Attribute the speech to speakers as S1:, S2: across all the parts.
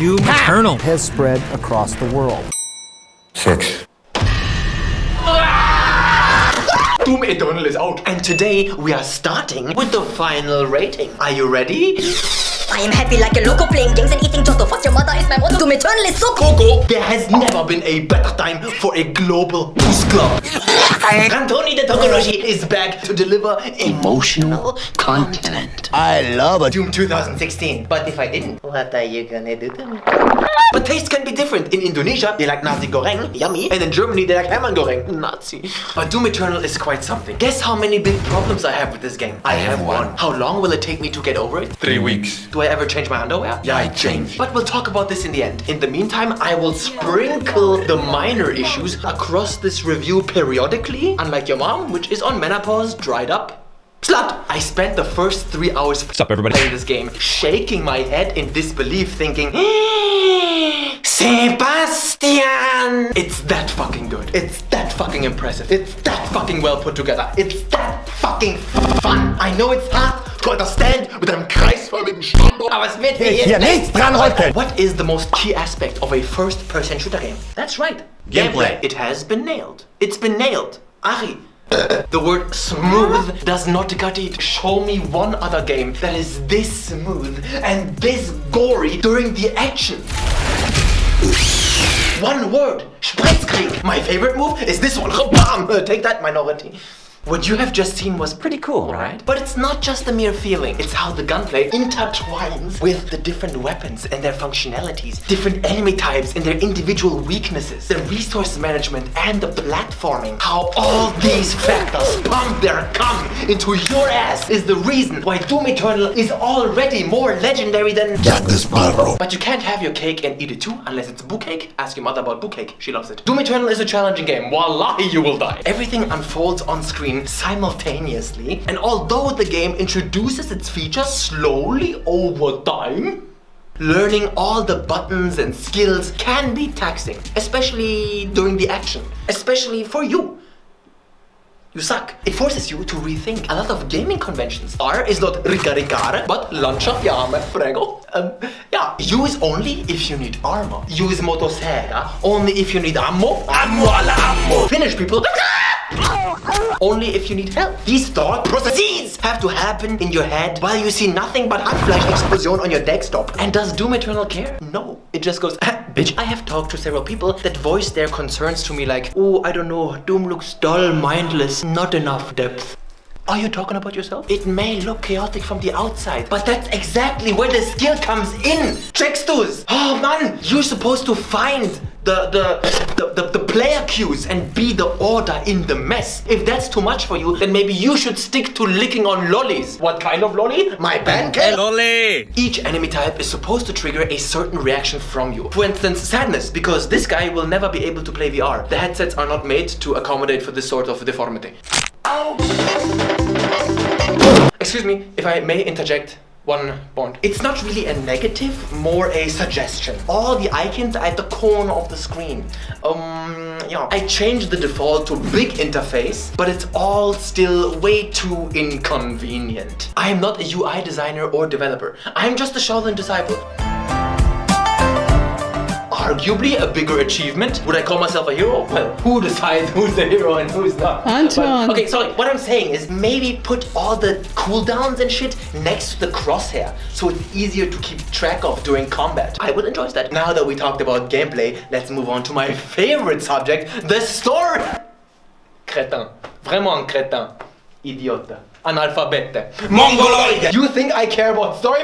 S1: Doom Eternal
S2: has spread across the world.
S3: 6.
S4: Doom Eternal is out, and today we are starting with the final rating. Are you ready?
S5: I am happy like a loco playing games and eating Giotto. Fuck your mother is my motto. Doom Eternal is so
S4: Coco, there has never been a better time for a global boost club. Antoni the Tokoroshi is back to deliver emotional content.
S3: I love it.
S4: Doom 2016. But if I didn't, what are you gonna do to me? But tastes can be different. In Indonesia, they like nasi goreng, yummy. And in Germany, they like lemon goreng, Nazi. But Doom Eternal is quite something. Guess how many big problems I have with this game? I have one. How long will it take me to get over it?
S3: 3 weeks.
S4: Do I ever change my underwear?
S3: Yeah, I changed.
S4: But we'll talk about this in the end. In the meantime, I will sprinkle the minor issues across this review periodically, unlike your mom, which is on menopause, dried up. Slut! I spent the first 3 hours playing this game, shaking my head in disbelief, thinking, Sebastian! It's that fucking good. It's that fucking impressive. It's that fucking well put together. It's that fucking fun. I know it's hard to understand mit einem kreisförmigen Standort, aber es wird hier
S2: nichts dran rütteln.
S4: What is the most key aspect of a first-person shooter game? That's right.
S3: Gameplay.
S4: It has been nailed. It's been nailed. Ari. The word smooth does not cut it. Show me one other game that is this smooth and this gory during the action. One word. Spritzkrieg. My favorite move is this one. Bam! Take that, minority. What you have just seen was pretty cool, right? But it's not just a mere feeling. It's how the gunplay intertwines with the different weapons and their functionalities, different enemy types and their individual weaknesses, the resource management and the platforming. How all these factors pump their cum into your ass is the reason why Doom Eternal is already more legendary than
S3: Jack the Sparrow.
S4: But you can't have your cake and eat it too, unless it's boo cake. Ask your mother about boo cake, she loves it. Doom Eternal is a challenging game. Wallahi, you will die. Everything unfolds on screen simultaneously, and although the game introduces its features slowly over time, learning all the buttons and skills can be taxing, especially during the action, especially for you. You suck. It forces you to rethink a lot of gaming conventions. R is not ricaricare, but lanciafiamme, prego. Yeah, use only if you need armor. Use motosega only if you need ammo. Ammo alla ammo. Finish people. Only if you need help. These thought processes have to happen in your head while you see nothing but Handfleisch explosion on your desktop. And does Doom Eternal care? No. It just goes, bitch. I have talked to several people that voiced their concerns to me like, oh, I don't know, Doom looks dull, mindless, not enough depth. Are you talking about yourself? It may look chaotic from the outside, but that's exactly where the skill comes in. Checkst du's? Oh man, you're supposed to find the player cues and be the order in the mess. If that's too much for you, then maybe you should stick to licking on lollies. What kind of lolly? My pancake?
S1: Lolly!
S4: Each enemy type is supposed to trigger a certain reaction from you. For instance, sadness, because this guy will never be able to play VR. The headsets are not made to accommodate for this sort of deformity. Excuse me, if I may interject one point. It's not really a negative, more a suggestion. All the icons are at the corner of the screen. Yeah. I changed the default to big interface, but it's all still way too inconvenient. I am not a UI designer or developer. I'm just a Shaolin disciple. Arguably a bigger achievement. Would I call myself a hero? Well, who decides who's the hero and who's not?
S6: Anton!
S4: But, okay, sorry, what I'm saying is maybe put all the cooldowns and shit next to the crosshair so it's easier to keep track of during combat. I would enjoy that. Now that we talked about gameplay, let's move on to my favorite subject, the story! Crétin. Vraiment un crétin. Idiote. Analphabete. Mongoloid! You think I care about story?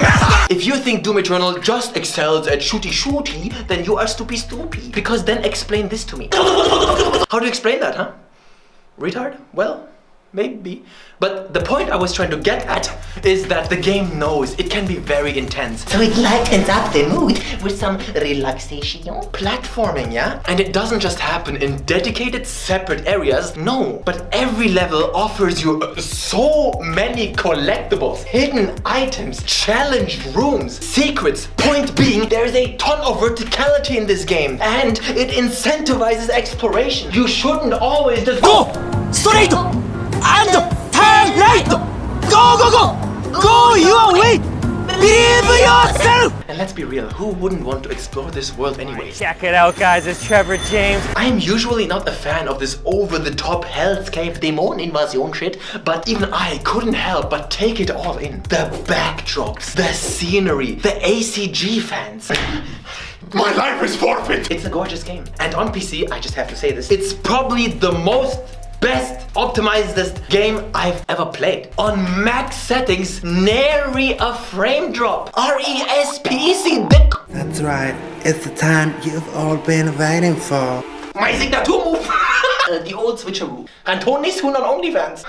S4: If you think Doom Eternal just excels at shooty, then you are stupid. Because then explain this to me. How do you explain that, huh? Retard? Well, maybe. But the point I was trying to get at is that the game knows it can be very intense. So it lightens up the mood with some relaxation. Platforming, yeah? And it doesn't just happen in dedicated separate areas, no. But every level offers you so many collectibles, hidden items, challenged rooms, secrets. Point being, there's a ton of verticality in this game. And it incentivizes exploration. You shouldn't always just
S1: Go! Straight! And turn right! Go! Go your way!
S4: And let's be real, who wouldn't want to explore this world anyways?
S1: Check it out, guys. It's Trevor James.
S4: I'm usually not a fan of this over-the-top Hellscape Dämon Invasion shit, but even I couldn't help but take it all in. The backdrops, the scenery, the ACG fans.
S3: My life is forfeit.
S4: It's a gorgeous game. And on PC, I just have to say this, it's probably the best optimized game I've ever played. On max settings, nary a frame drop. RESPEC dick.
S6: That's right. It's the time you've all been waiting for.
S4: My signature move. The old switcheroo. And Tony's who on OnlyFans.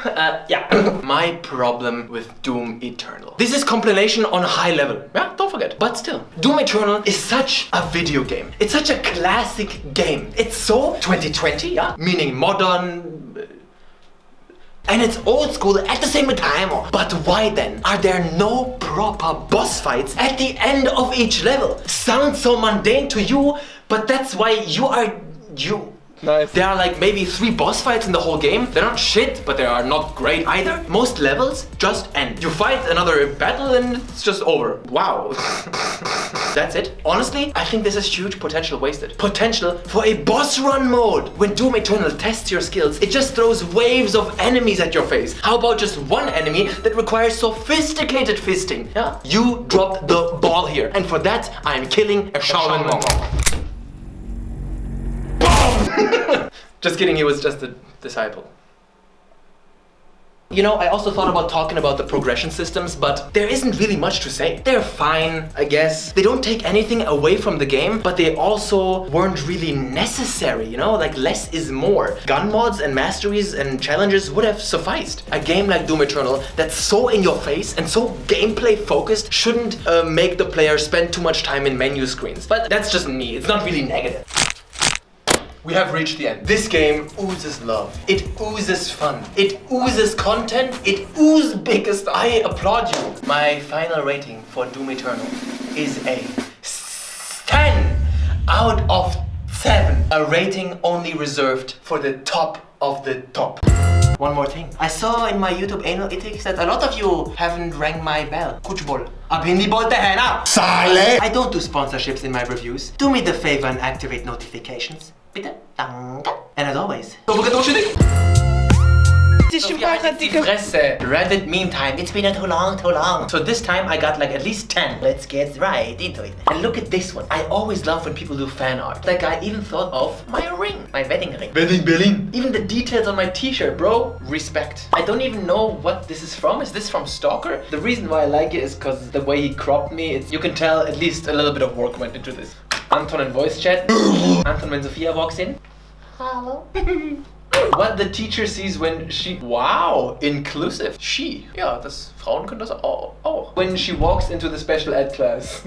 S4: Yeah. My problem with Doom Eternal. This is compilation on a high level. Yeah, don't forget. But still, Doom Eternal is such a video game. It's such a classic game. It's so 2020, yeah? Meaning modern. And it's old school at the same time. But why then are there no proper boss fights at the end of each level? Sounds so mundane to you, but that's why you are you.
S1: Nice.
S4: There are like maybe 3 boss fights in the whole game. They're not shit, but they are not great either. Most levels just end. You fight another battle and it's just over. Wow. That's it. Honestly, I think this is huge potential wasted. Potential for a boss run mode. When Doom Eternal tests your skills, it just throws waves of enemies at your face. How about just one enemy that requires sophisticated fisting? Yeah? You dropped the ball here. And for that, I'm killing a Shaolin monk. Just kidding, he was just a disciple. You know, I also thought about talking about the progression systems, but there isn't really much to say. They're fine, I guess. They don't take anything away from the game, but they also weren't really necessary, you know? Like, less is more. Gun mods and masteries and challenges would have sufficed. A game like Doom Eternal that's so in your face and so gameplay focused shouldn't make the player spend too much time in menu screens. But that's just me, it's not really negative. We have reached the end. This game oozes love. It oozes fun. It oozes content. It oozes biggest. I applaud you. My final rating for Doom Eternal is a 10 out of 7. A rating only reserved for the top of the top. One more thing. I saw in my YouTube analytics that a lot of you haven't rang my bell. Kutschboll. Abini bolte hena.
S3: Sale.
S4: I don't do sponsorships in my reviews. Do me the favor and activate notifications. Bitte? Danke. And as always, don't forget to shitting. Reddit meme time. It's been too long. So this time I got like at least 10. Let's get right into it. And look at this one. I always love when people do fan art. That guy even thought of my ring. My wedding ring.
S3: Wedding Berlin.
S4: Even the details on my t-shirt, bro. Respect. I don't even know what this is from. Is this from Stalker? The reason why I like it is because the way he cropped me, you can tell at least a little bit of work went into this. Anton in voice chat. Anton when Sophia walks in. Hello. What the teacher sees when she... Wow, inclusive. She. Ja, Frauen können das auch. When she walks into the special ed class.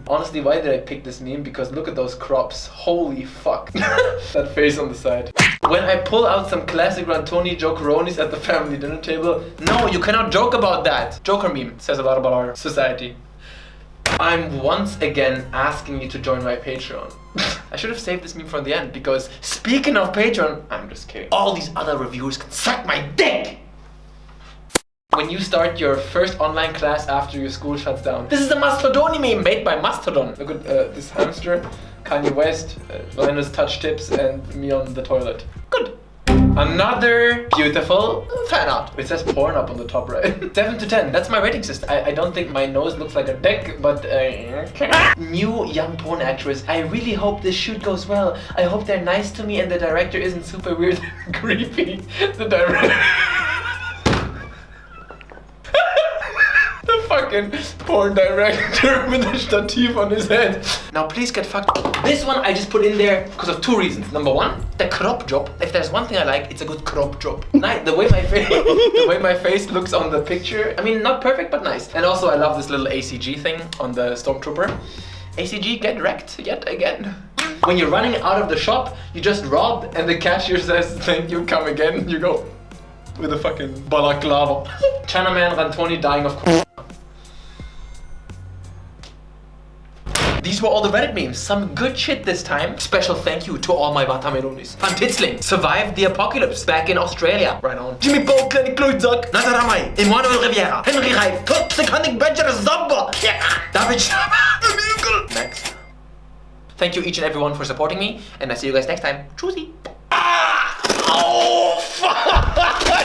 S4: Honestly, why did I pick this meme? Because look at those crops. Holy fuck. That face on the side. When I pull out some classic Rantoni jokeronis at the family dinner table. No, you cannot joke about that. Joker meme. Says a lot about our society. I'm once again asking you to join my Patreon. I should have saved this meme from the end because speaking of Patreon, I'm just kidding. All these other reviewers can suck my dick! When you start your first online class after your school shuts down. This is a Mastodon meme made by Mastodon. Look at this hamster, Kanye West, Linus touch tips, and me on the toilet. Good. Another beautiful fan art. It says porn up on the top right. 7 to 10. That's my rating system. I don't think my nose looks like a dick, but new young porn actress. I really hope this shoot goes well. I hope they're nice to me and the director isn't super weird and creepy. The director. The fucking porn director with a stativ on his head. Now please get fucked. This one I just put in there because of 2 reasons. Number 1, the crop job. If there's one thing I like, it's a good crop job. Nice. The way my face looks on the picture. I mean, not perfect, but nice. And also I love this little ACG thing on the Stormtrooper. ACG, get wrecked yet again. When you're running out of the shop, you just rob and the cashier says, thank you, come again. You go with a fucking balaclava. Chinaman Rantoni dying of course. These these were all the Reddit memes. Some good shit this time. Special thank you to all my Watameronis. Van Titzling survived the apocalypse back in Australia. Right on. Jimmy Paul, kleine Klootzak. Nazaramai. Emmanuel Riviera. Henry Reif. Top Seconding Benjamin Zamba. Yeah. David Schraber. Next. Thank you each and everyone for supporting me, and I'll see you guys next time. Tschüssi. Oh, fuck!